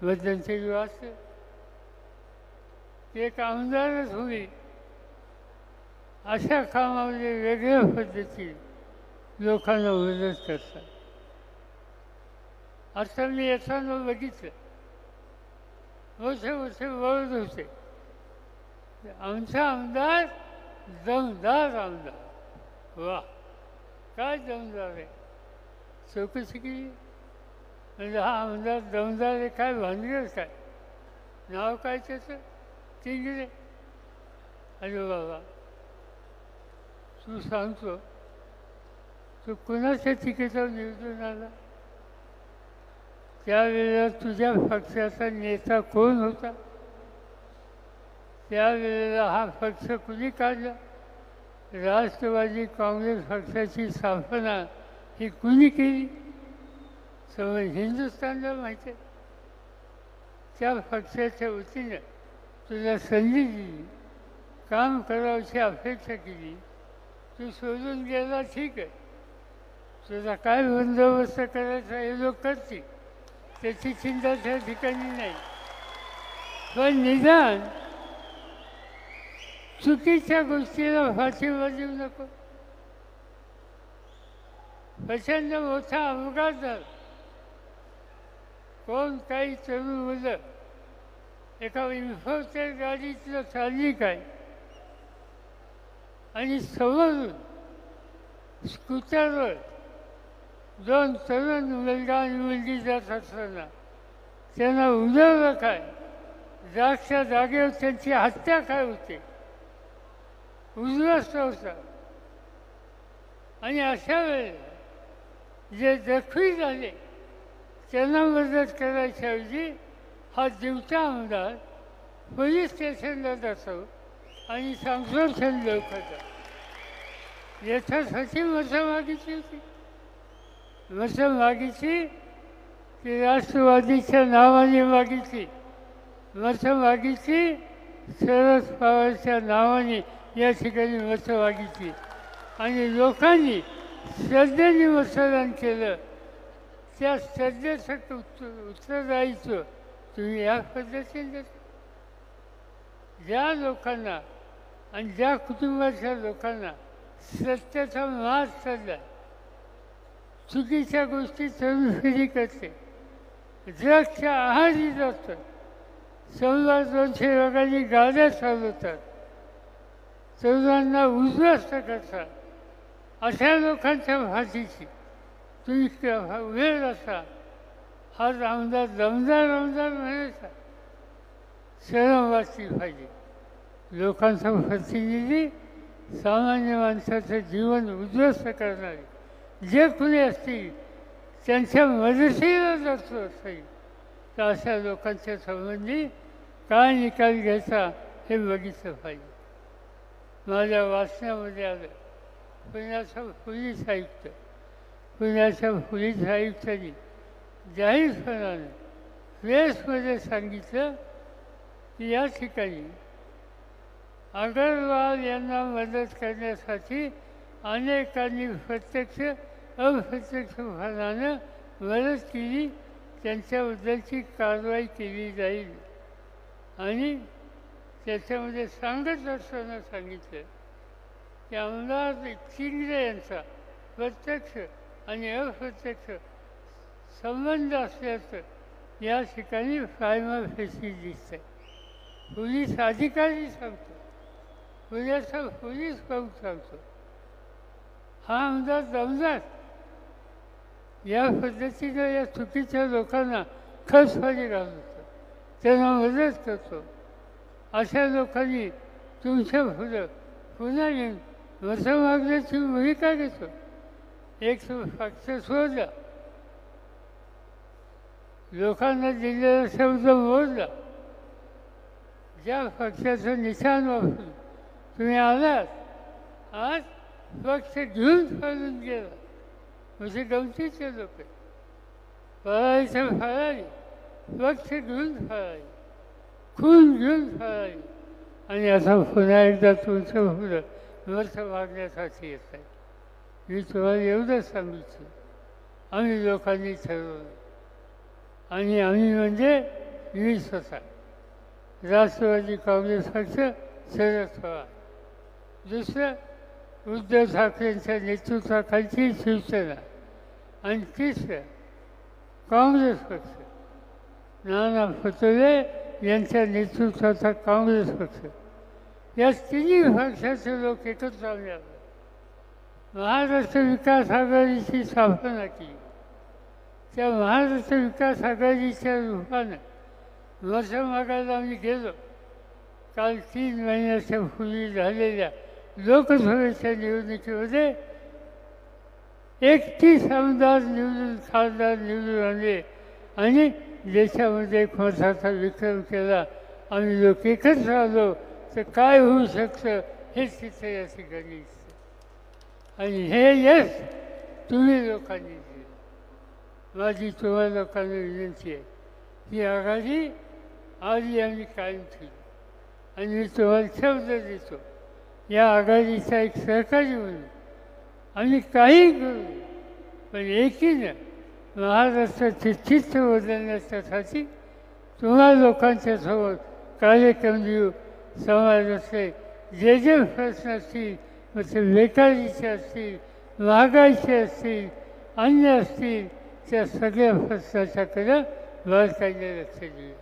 मध्यंतरी वाचलं की एक आमदारच होईल अशा कामामध्ये वेगळ्या पद्धतीने लोकांना मदत करतात. आता मी येताना बघितलं मोठे मोठे बोर्ड होते, आमचा आमदार दमदार आमदार. वा, काय दमदार आहे. चौकशी केली म्हणजे हा आमदार दमदार आहे, काय भानगड काय, नाव काय त्याचं, तिंगरे. अरे बाबा, तू सांगतो तू कुणाच्या तिकीटावर निवडून आला, त्यावेळेला तुझ्या पक्षाचा नेता कोण होता, त्यावेळेला हा पक्ष कुणी काढला, राष्ट्रवादी काँग्रेस पक्षाची स्थापना ही कुणी केली, समज हिंदुस्थानला माहिती आहे. त्या पक्षाच्या वतीनं तुला संधी दिली, काम करावची अपेक्षा केली, तू सोडून गेला, ठीक आहे, तुझा काय बंदोबस्त करायचा हे लोक करतील, त्याची चिंता त्या ठिकाणी नाही. पण निदान चुकीच्या गोष्टीला फाशीवर देऊ नको. प्रचंड मोठा अपघात झाला, कोण काही तरुण मुलं एका इन्फोटेर गाडीतलं चालली काय आणि समोरून स्कूटरवर दोन तरुण मुलगा आणि मुलगी जात असताना त्यांना उडवलं काय, जागच्या जागेवर त्यांची हत्या काय होते, उद्ध्वस्त होता. आणि अशा वेळेला जे जखमी झाले त्यांना मदत करायच्याऐवजी हा जीवता आमदार पोलीस स्टेशनला जातो आणि संरक्षण लवकर याच्यासाठी मतं मागितली होती. मतं मागितली ती राष्ट्रवादीच्या नावाने मागितली, मतं मागितली शरद पवारच्या नावाने या ठिकाणी मतं मागितली आणि लोकांनी श्रद्धेने मतदान केलं. त्या श्रद्धेचं उत्तरदायित्व तुम्ही या पद्धतीने देता. ज्या लोकांना आणि ज्या कुटुंबाच्या लोकांना सत्याचा माज चालला, चुकीच्या गोष्टी तरुण पिढी करते, ड्रग्सच्या आहारी जातात, 100-200 लोकांनी गाड्या चालवतात, तरुणांना उद्ध्वस्त करतात, अशा लोकांच्या फाशीची तुम्ही वेळ असा हा आमदार दमदार आमदार म्हणायचा. शरम वाचली पाहिजे. लोकांचा प्रतिनिधी, सामान्य माणसाचं जीवन उद्ध्वस्त करणारे जे कुणी असतील त्यांच्या मदतीला जातो असेल तर अशा लोकांच्या संबंधी काय निकाल घ्यायचा हे बघितलं पाहिजे. माझ्या वाचण्यामध्ये आलं पुण्याचा पोलीस आयुक्त, पुण्याच्या पोलीस आयुक्तांनी जाहीरपणाने प्रेसमध्ये सांगितलं की या ठिकाणी अग्रवाल यांना मदत करण्यासाठी अनेकांनी प्रत्यक्ष अप्रत्यक्षपणानं मदत केली, त्यांच्याबद्दलची कारवाई केली जाईल. आणि त्याच्यामध्ये सांगत असताना सांगितलं की आमदार तिंगरे यांचा प्रत्यक्ष आणि अप्रत्यक्ष संबंध असल्याचं या ठिकाणी प्रायमा फेसी दिसत आहे. पोलीस अधिकारी सांगतो, पुण्याचा पोलीस प्रमुख सांगतो, हा आमदार दमदार या पद्धतीनं या चुकीच्या लोकांना खसफाली घालतो, त्यांना मदत करतो. अशा लोकांनी तुमच्या पुढं पुन्हा येऊन मतं मागण्याची भूमिका घेतो. एक पक्ष सोडला, लोकांना दिलेला शब्द मोडला, ज्या पक्षाचं निशाण वापरून तुम्ही आलात, आज पक्ष घेऊन पळून गेला. म्हणजे गमतीचे लोक पळायचं फळाली, पक्ष घेऊन फळाली, खून घेऊन फळाली आणि आता पुन्हा एकदा तुमचं पुढं मतं मागण्यासाठी येत आहे. मी तुम्हाला एवढंच सांगितलं, आम्ही लोकांनी ठरवलं आणि आम्ही म्हणजे मी स्वतः, राष्ट्रवादी काँग्रेस पक्ष शरद पवार, दुसरं उद्धव ठाकरेंच्या नेतृत्वाखालची शिवसेना, आणि तिसरं काँग्रेस पक्ष, नाना पटोले यांच्या नेतृत्वाचा काँग्रेस पक्ष. या तिन्ही पक्षाचे लोक एकत्र आले. महाराष्ट्र विकास आघाडीची स्थापना केली. त्या महाराष्ट्र विकास आघाडीच्या रूपानं मतं मागायला आम्ही गेलो. काल 3 महिन्याच्या पूर्वी झालेल्या लोकसभेच्या निवडणुकीमध्ये 31 आमदार निवडून, खासदार निवडून आणले आणि देशामध्ये एक मोठाचा विक्रम केला. आम्ही लोक एकत्र आलो तर काय होऊ शकतं हे तिथे या ठिकाणी दिसतं. आणि हे यश तुम्ही लोकांनी दिलं. माझी तुम्हा लोकांना विनंती आहे, ही आघाडी आधी आम्ही कायम ठेवली. आणि मी तुम्हाला शब्द देतो, या आघाडीचा एक सहकारी म्हणून आम्ही काही करू, पण एकीनं महाराष्ट्राचे चित्र बदलण्यासाठी तुम्हा लोकांच्या समोर कार्यक्रम देऊ. समाजाचे जे जे प्रश्न असतील, मग ते बेकारीचे असतील, महागाईचे असतील, अन्य असतील, त्या सगळ्या प्रश्नाच्याकडे बारकाईने लक्ष देऊ.